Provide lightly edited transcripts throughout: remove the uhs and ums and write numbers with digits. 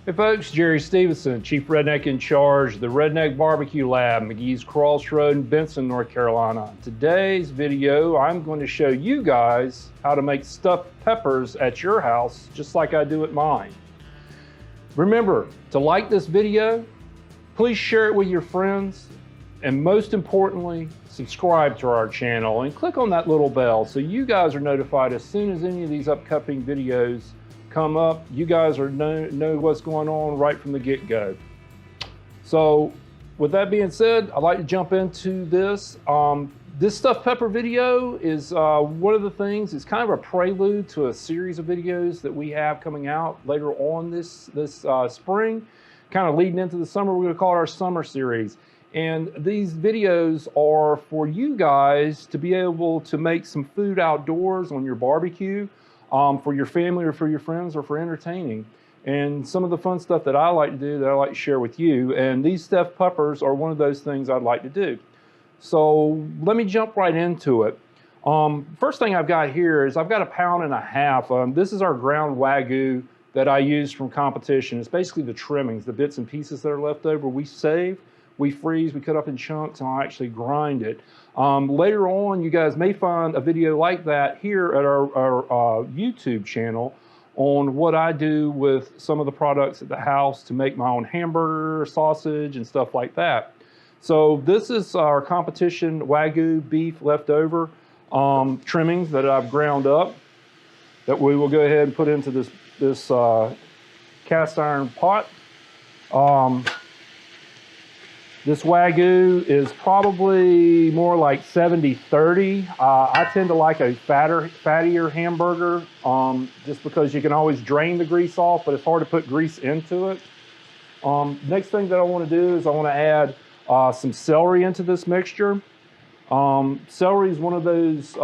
Hey folks, Jerry Stevenson, Chief Redneck in Charge of the Redneck BBQ Lab, McGee's Crossroad in Benson, North Carolina. In today's video, I'm going to show you guys how to make stuffed peppers at your house, just like I do at mine. Remember to like this video, please share it with your friends, and most importantly, subscribe to our channel and click on that little bell so you guys are notified as soon as any of these upcoming videos come up. You guys are know what's going on right from the get-go. So with that being said, I'd like to jump into this. This stuffed pepper video is one of the things. It's kind of a prelude to a series of videos that we have coming out later on this spring, kind of leading into the summer. We're going to call it our summer series. And these videos are for you guys to be able to make some food outdoors on your barbecue, for your family or for your friends or for entertaining. And some of the fun stuff that I like to do that I like to share with you. And these stuffed peppers are one of those things I'd like to do. So let me jump right into it. First thing I've got here is I've got 1.5 pounds. This is our ground Wagyu that I use from competition. It's basically the trimmings, the bits and pieces that are left over. We save, we freeze, we cut up in chunks, and I actually grind it. Later on, you guys may find a video like that here at our YouTube channel on what I do with some of the products at the house to make my own hamburger, sausage, and stuff like that. So this is our competition Wagyu beef leftover trimmings that I've ground up that we will go ahead and put into this cast iron pot. This Wagyu is probably more like 70-30. I tend to like a fattier hamburger just because you can always drain the grease off, but it's hard to put grease into it. Next thing that I want to do is I want to add some celery into this mixture. Celery is one of those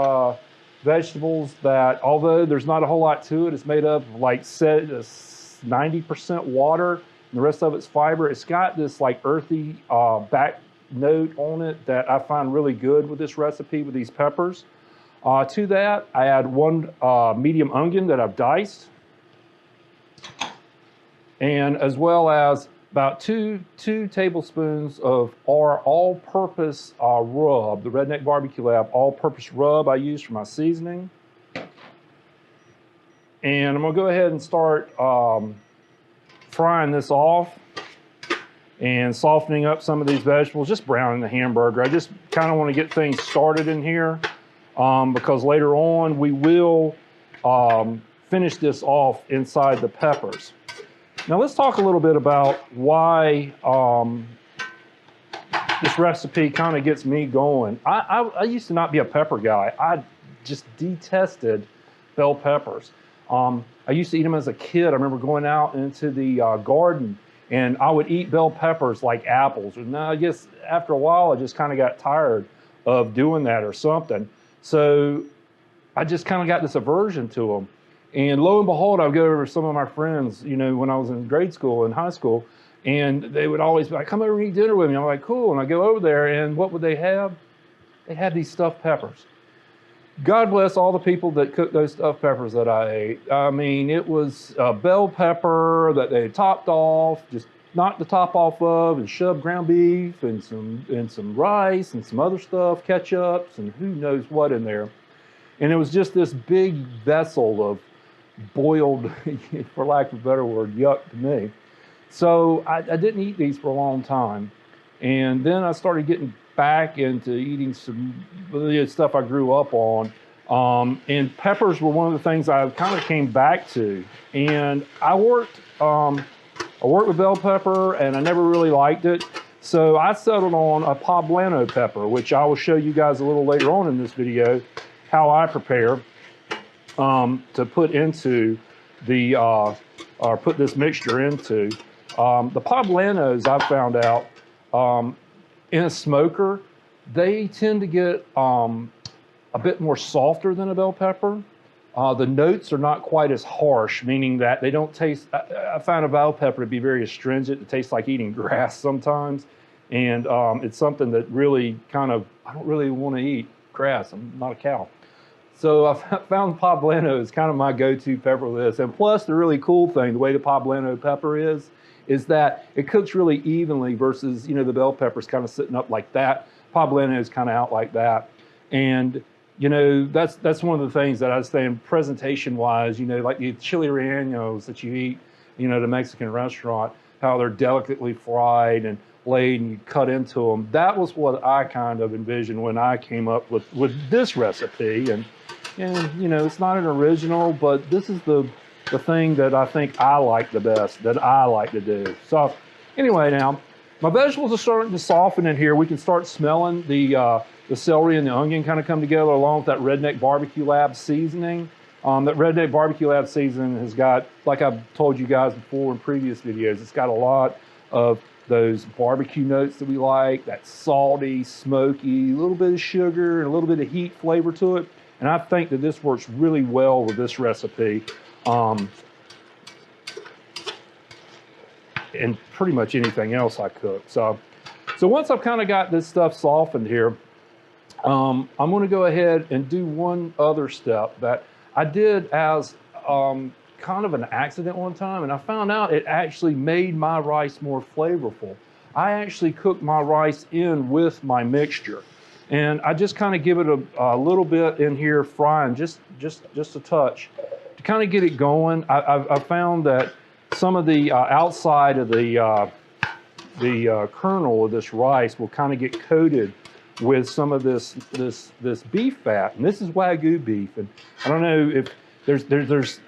vegetables that, although there's not a whole lot to it, it's made up of like 90% water. The rest of it's fiber. It's got this like earthy back note on it that I find really good with this recipe with these peppers. To that, I add one medium onion that I've diced, and as well as about two tablespoons of our all-purpose rub, the Redneck BBQ Lab all-purpose rub I use for my seasoning. And I'm gonna go ahead and start frying this off and softening up some of these vegetables, just browning the hamburger. I just kind of want to get things started in here because later on we will finish this off inside the peppers. Now let's talk a little bit about why this recipe kind of gets me going. I used to not be a pepper guy. I just detested bell peppers. I used to eat them as a kid. I remember going out into the garden and I would eat bell peppers like apples. And I guess after a while, I just kind of got tired of doing that or something. So I just kind of got this aversion to them. And lo and behold, I would go over to some of my friends, you know, when I was in grade school and high school, and they would always be like, come over and eat dinner with me. I'm like, cool. And I go over there and what would they have? They had these stuffed peppers. God bless all the people that cooked those stuffed peppers that I ate. I mean, it was a bell pepper that they topped off, just knocked the top off of, and shoved ground beef and some rice and some other stuff, ketchups and who knows what in there. And it was just this big vessel of boiled, for lack of a better word, yuck to me. So I didn't eat these for a long time. And then I started getting back into eating some stuff I grew up on. And peppers were one of the things I kind of came back to. And I worked with bell pepper and I never really liked it. So I settled on a poblano pepper, which I will show you guys a little later on in this video, how I prepare to put into the, or put this mixture into. The poblanos, I've found out, in a smoker, they tend to get a bit more softer than a bell pepper. The notes are not quite as harsh, meaning that they don't taste, I find a bell pepper to be very astringent. It tastes like eating grass sometimes. And it's something that really kind of, I don't really want to eat grass. I'm not a cow. So I found poblano is kind of my go-to pepper with this. And plus the really cool thing, the way the poblano pepper is that it cooks really evenly versus, you know, the bell pepper's kind of sitting up like that. Poblano is kind of out like that. And, you know, that's one of the things that I was saying presentation wise, you know, like the chili rellenos that you eat, you know, at a Mexican restaurant, how they're delicately fried and laid and you cut into them. That was what I kind of envisioned when I came up with this recipe. And you know, it's not an original, but this is the thing that I think I like the best, that I like to do. So anyway, now my vegetables are starting to soften in here. We can start smelling the celery and the onion kind of come together along with that Redneck BBQ Lab seasoning. That Redneck BBQ Lab seasoning has got, like I've told you guys before in previous videos, it's got a lot of those barbecue notes that we like, that salty, smoky, a little bit of sugar and a little bit of heat flavor to it. And I think that this works really well with this recipe. And pretty much anything else I cook. So once I've kind of got this stuff softened here, I'm going to go ahead and do one other step that I did as kind of an accident one time, and I found out it actually made my rice more flavorful. I actually cooked my rice in with my mixture. And I just kind of give it a little bit in here, frying just a touch to kind of get it going. I found that some of the outside of the kernel of this rice will kind of get coated with some of this beef fat, and this is Wagyu beef. And I don't know if there's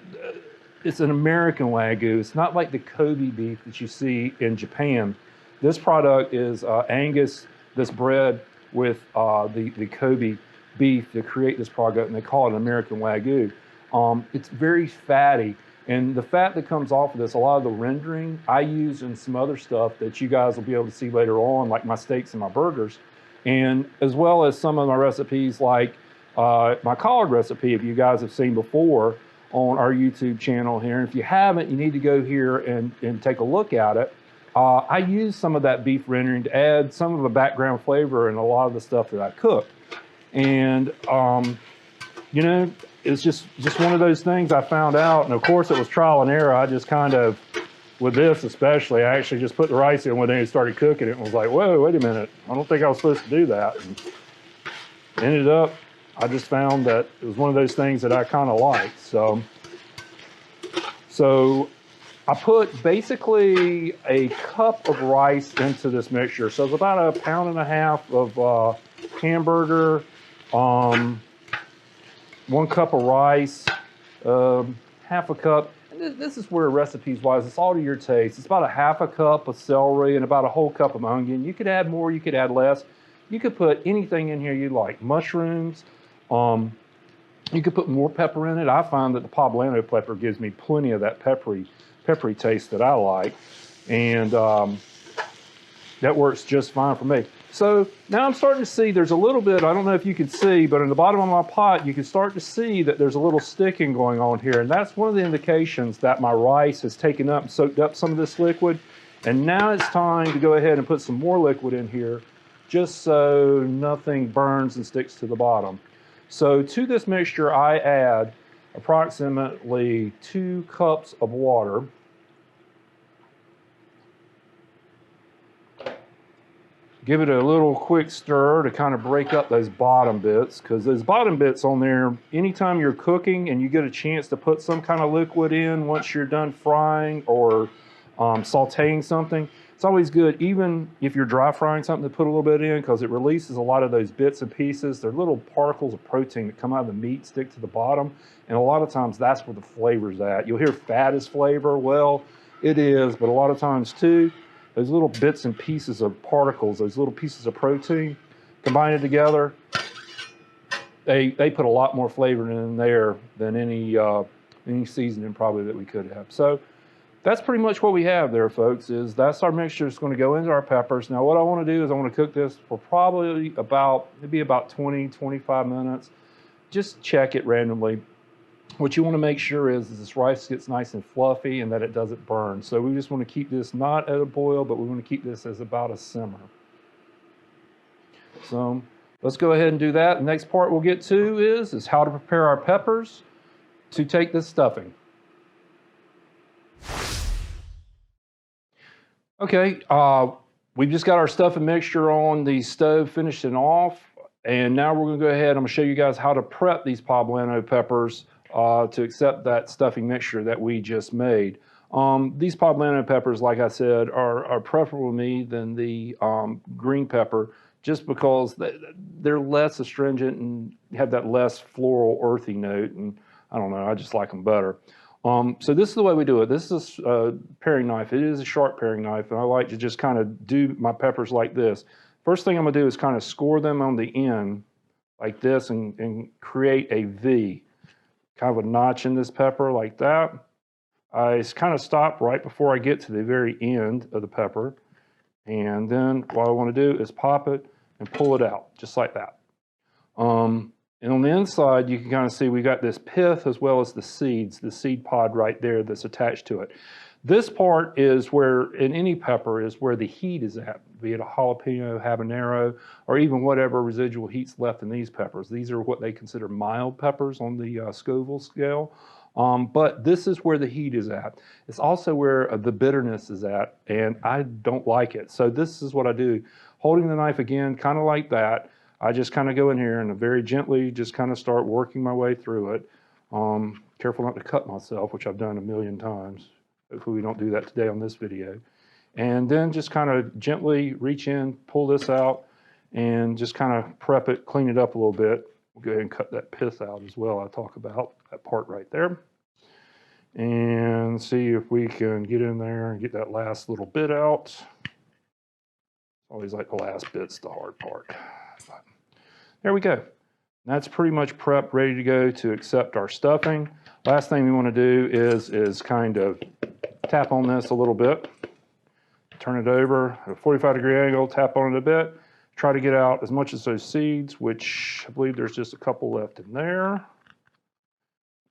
it's an American Wagyu. It's not like the Kobe beef that you see in Japan. This product is Angus that's bred with the Kobe beef to create this product, and they call it an American Wagyu. It's very fatty, and the fat that comes off of this, a lot of the rendering I use in some other stuff that you guys will be able to see later on, like my steaks and my burgers, and as well as some of my recipes like my collard recipe, if you guys have seen before on our YouTube channel here. And if you haven't, you need to go here and take a look at it. I use some of that beef rendering to add some of the background flavor in a lot of the stuff that I cook. And, you know, it's just one of those things I found out. And of course it was trial and error. I just kind of, with this especially, I actually just put the rice in when they started cooking it and was like, whoa, wait a minute. I don't think I was supposed to do that. And ended up, I just found that it was one of those things that I kind of liked. So I put basically a cup of rice into this mixture. So it's about 1.5 pounds of hamburger, 1 cup of rice, half a cup. And this is where recipes wise, it's all to your taste. It's about 1/2 cup of celery and about 1 cup of onion. You could add more, you could add less. You could put anything in here you like. Mushrooms. You could put more pepper in it. I find that the poblano pepper gives me plenty of that peppery taste that I like, and that works just fine for me. So now I'm starting to see there's a little bit, I don't know if you can see, but in the bottom of my pot you can start to see that there's a little sticking going on here, and that's one of the indications that my rice has taken up and soaked up some of this liquid. And now it's time to go ahead and put some more liquid in here just so nothing burns and sticks to the bottom. So to this mixture, I add approximately 2 cups of water. Give it a little quick stir to kind of break up those bottom bits, because those bottom bits on there, anytime you're cooking and you get a chance to put some kind of liquid in once you're done frying or sauteing something, it's always good, even if you're dry frying something, to put a little bit in, because it releases a lot of those bits and pieces. They're little particles of protein that come out of the meat, stick to the bottom, and a lot of times that's where the flavor's at. You'll hear fat is flavor. Well, it is, but a lot of times too, those little bits and pieces of particles, those little pieces of protein, combined together, they put a lot more flavor in there than any seasoning probably that we could have. So that's pretty much what we have there, folks, is that's our mixture. It's going to go into our peppers. Now what I want to do is I want to cook this for probably maybe about 20, 25 minutes. Just check it randomly. What you want to make sure is this rice gets nice and fluffy and that it doesn't burn. So we just want to keep this not at a boil, but we want to keep this as about a simmer. So let's go ahead and do that. The next part we'll get to is how to prepare our peppers to take this stuffing. Okay, we've just got our stuffing mixture on the stove finishing off, and now we're going to go ahead. I'm going to show you guys how to prep these poblano peppers to accept that stuffing mixture that we just made. These poblano peppers, like I said, are preferable to me than the green pepper, just because they're less astringent and have that less floral, earthy note, and I don't know, I just like them better. So this is the way we do it. This is a paring knife. It is a sharp paring knife, and I like to just kind of do my peppers like this. First thing I'm going to do is kind of score them on the end like this and create a V, kind of a notch in this pepper like that. I kind of stop right before I get to the very end of the pepper, and then what I want to do is pop it and pull it out, just like that. And on the inside, you can kind of see we got this pith as well as the seeds, the seed pod right there that's attached to it. This part is where, in any pepper, is where the heat is at, be it a jalapeno, habanero, or even whatever residual heat's left in these peppers. These are what they consider mild peppers on the Scoville scale. But this is where the heat is at. It's also where the bitterness is at, and I don't like it. So this is what I do. Holding the knife again, kind of like that, I just kind of go in here and very gently just kind of start working my way through it. Careful not to cut myself, which I've done a million times. Hopefully we don't do that today on this video. And then just kind of gently reach in, pull this out, and just kind of prep it, clean it up a little bit. We'll go ahead and cut that pith out as well. I talk about that part right there. And see if we can get in there and get that last little bit out. Always like the last bit's the hard part. But there we go. That's pretty much prepped, ready to go to accept our stuffing. Last thing we want to do is kind of tap on this a little bit. Turn it over at a 45-degree angle, tap on it a bit. Try to get out as much as those seeds, which I believe there's just a couple left in there.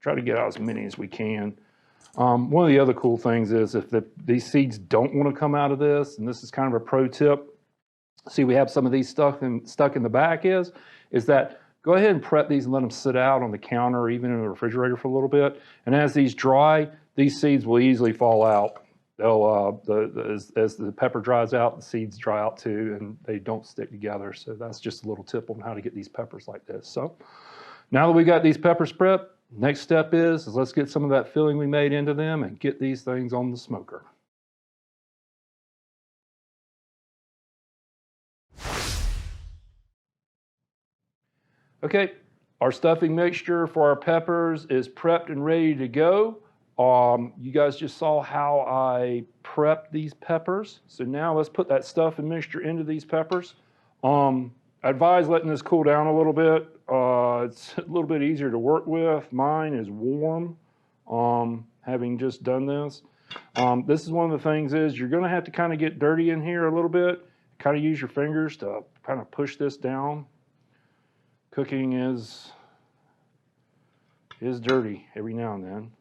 Try to get out as many as we can. One of the other cool things is if these seeds don't want to come out of this, and this is kind of a pro tip, see we have some of these stuck in the back is that go ahead and prep these and let them sit out on the counter or even in the refrigerator for a little bit. And as these dry, these seeds will easily fall out. They'll, as the pepper dries out, the seeds dry out too, and they don't stick together. So that's just a little tip on how to get these peppers like this. So now that we got these peppers prepped, next step is let's get some of that filling we made into them and get these things on the smoker. Okay, our stuffing mixture for our peppers is prepped and ready to go. You guys just saw how I prepped these peppers. So now let's put that stuffing mixture into these peppers. I advise letting this cool down a little bit. It's a little bit easier to work with. Mine is warm, having just done this. This is one of the things is you're gonna have to kind of get dirty in here a little bit. Kind of use your fingers to kind of push this down. Cooking is dirty every now and then.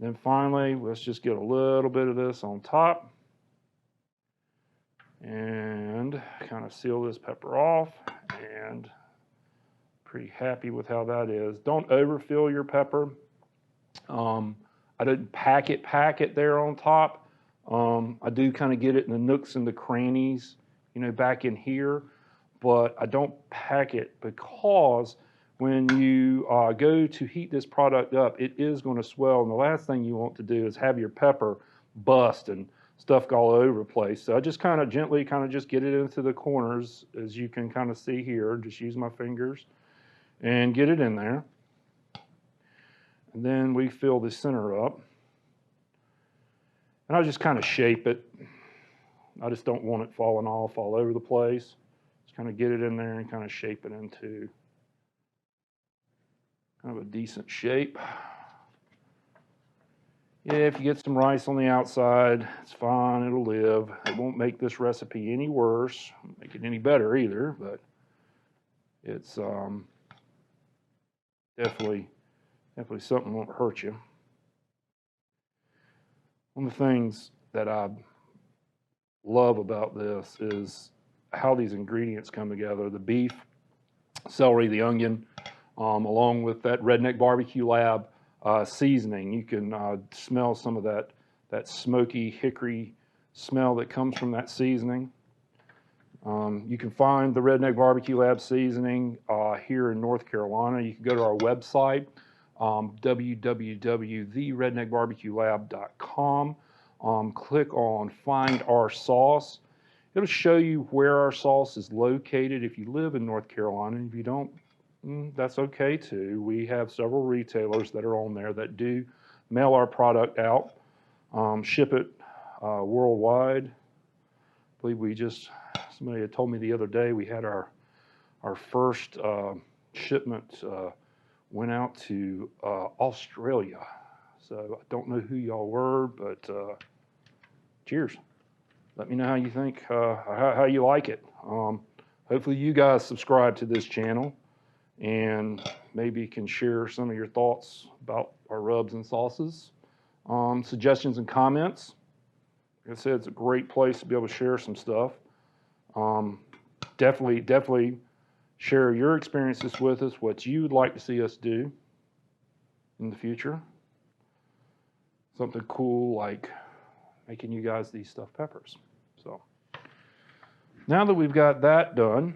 Then finally, let's just get a little bit of this on top and kind of seal this pepper off, and pretty happy with how that is. Don't overfill your pepper. I didn't pack it there on top. I do kind of get it in the nooks and the crannies, you know, back in here, but I don't pack it because when you go to heat this product up, it is going to swell, and the last thing you want to do is have your pepper bust and stuff all over the place. So I just kind of gently just get it into the corners, as you can kind of see here. Just use my fingers and get it in there. And then we fill the center up. And I just kind of shape it. I just don't want it falling off all over the place. Just kind of get it in there and kind of shape it into kind of a decent shape. Yeah, if you get some rice on the outside, it's fine, it'll live. It won't make this recipe any worse, won't make it any better either, but it's definitely something that won't hurt you. One of the things that I love about this is how these ingredients come together. The beef, celery, the onion, along with that Redneck BBQ Lab seasoning. You can smell some of that smoky hickory smell that comes from that seasoning. You can find the Redneck BBQ Lab seasoning here in North Carolina. You can go to our website, www.theredneckbarbecuelab.com. Click on Find Our Sauce. It'll show you where our sauce is located if you live in North Carolina. If you don't, that's okay too. We have several retailers that are on there that do mail our product out, ship it worldwide. I believe somebody had told me the other day we had our first shipment went out to Australia. So I don't know who y'all were, but cheers. Let me know how you think, how you like it. Hopefully you guys subscribe to this channel and maybe can share some of your thoughts about our rubs and sauces. Suggestions and comments. Like I said, it's a great place to be able to share some stuff. Definitely share your experiences with us, what you'd like to see us do in the future. Something cool like making you guys these stuffed peppers. So now that we've got that done,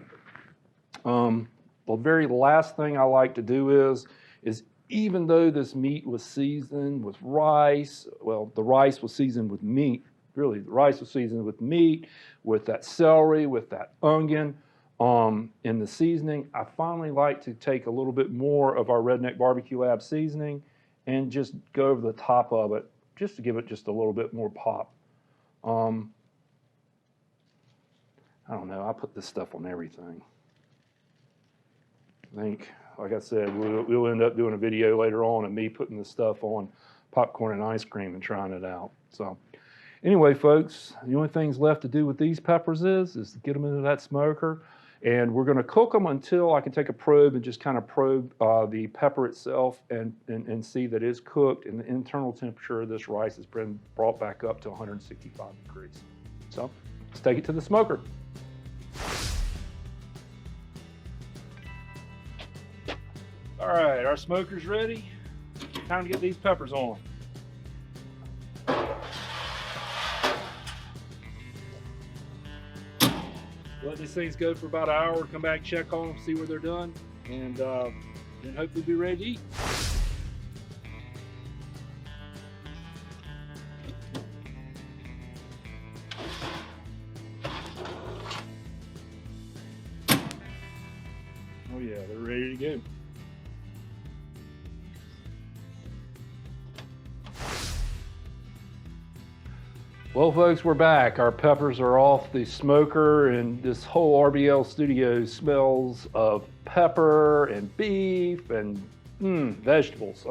the very last thing I like to do is even though this meat was seasoned with rice, well, the rice was seasoned with meat, really, the rice was seasoned with meat, with that celery, with that onion, in the seasoning, I finally like to take a little bit more of our Redneck BBQ Lab seasoning and just go over the top of it, just to give it just a little bit more pop. I don't know, I put this stuff on everything. I think, like I said, we'll end up doing a video later on of me putting this stuff on popcorn and ice cream and trying it out. So anyway, folks, the only things left to do with these peppers is to get them into that smoker. And we're going to cook them until I can take a probe and just kind of probe the pepper itself and see that it's cooked and the internal temperature of this rice has been brought back up to 165 degrees. So let's take it to the smoker. All right, our smoker's ready. Time to get these peppers on. Let these things go for about an hour, come back, check on them, see where they're done, and then hopefully be ready to eat. Oh yeah, they're ready to go. Well, folks, we're back. Our peppers are off the smoker, and this whole RBL studio smells of pepper and beef and vegetables.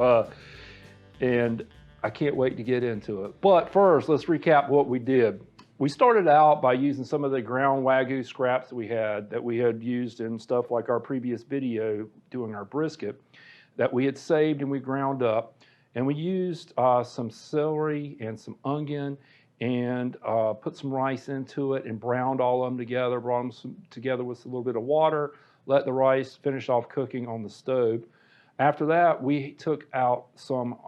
And I can't wait to get into it. But first, let's recap what we did. We started out by using some of the ground Wagyu scraps that we had used in stuff like our previous video doing our brisket that we had saved and we ground up. And we used some celery and some onion and put some rice into it and browned all of them together, brought them together with a little bit of water, let the rice finish off cooking on the stove. After that, we took out some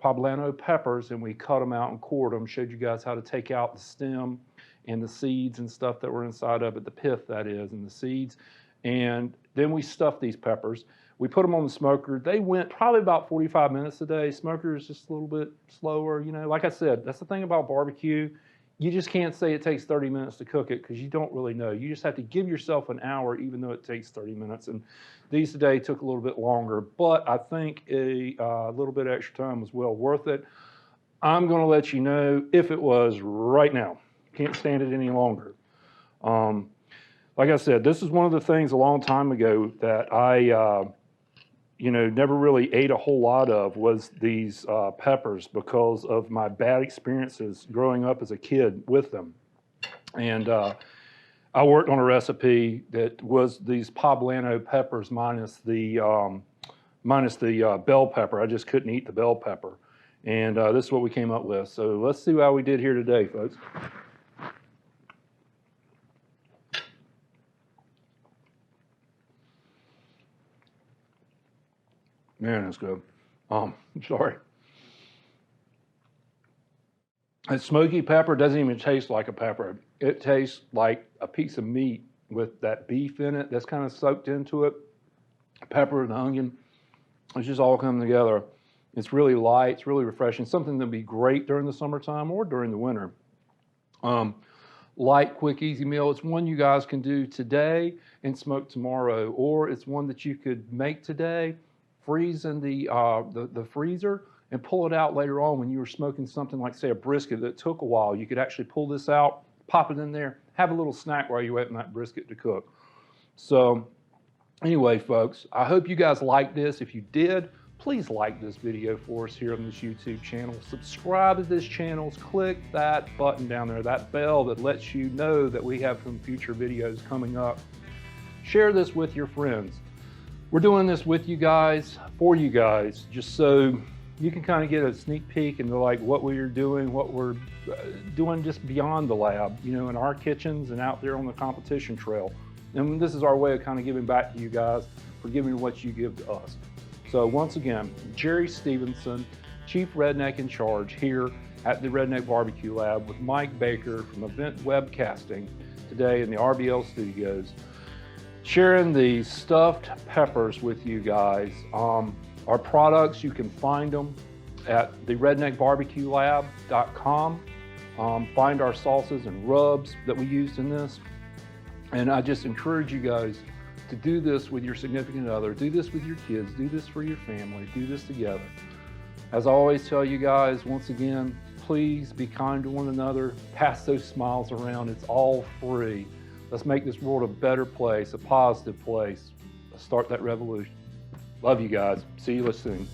poblano peppers and we cut them out and cored them, showed you guys how to take out the stem and the seeds and stuff that were inside of it, the pith that is, and the seeds. And then we stuffed these peppers. We put them on the smoker. They went probably about 45 minutes a day. Smoker is just a little bit slower. You know, like I said, that's the thing about barbecue. You just can't say it takes 30 minutes to cook it because you don't really know. You just have to give yourself an hour even though it takes 30 minutes. And these today took a little bit longer, but I think a little bit extra time was well worth it. I'm going to let you know if it was right now. Can't stand it any longer. Like I said, this is one of the things a long time ago that I never really ate a whole lot of was these peppers because of my bad experiences growing up as a kid with them. And I worked on a recipe that was these poblano peppers minus the bell pepper. I just couldn't eat the bell pepper. And this is what we came up with. So let's see how we did here today, folks. Man, that's good. Sorry. And smoky pepper doesn't even taste like a pepper. It tastes like a piece of meat with that beef in it that's kind of soaked into it. Pepper and onion, it's just all coming together. It's really light, it's really refreshing, something that'd be great during the summertime or during the winter. Light, quick, easy meal. It's one you guys can do today and smoke tomorrow, or it's one that you could make today, freeze in the freezer, and pull it out later on when you were smoking something like, say, a brisket that took a while. You could actually pull this out, pop it in there, have a little snack while you're waiting that brisket to cook. So anyway, folks, I hope you guys liked this. If you did, please like this video for us here on this YouTube channel. Subscribe to this channel. Click that button down there, that bell that lets you know that we have some future videos coming up. Share this with your friends. We're doing this with you guys, for you guys, just so you can kind of get a sneak peek into like what we're doing, what we're doing just beyond the lab, you know, in our kitchens and out there on the competition trail. And this is our way of kind of giving back to you guys for giving what you give to us. So once again, Jerry Stevenson, Chief Redneck in Charge here at the Redneck BBQ Lab with Mike Baker from Event Webcasting today in the RBL studios, sharing the stuffed peppers with you guys. Our products, you can find them at the redneckbarbecuelab.com. Find our sauces and rubs that we used in this. And I just encourage you guys to do this with your significant other, do this with your kids, do this for your family, do this together. As I always tell you guys, once again, please be kind to one another, pass those smiles around, it's all free. Let's make this world a better place, a positive place. Let's start that revolution. Love you guys. See you soon.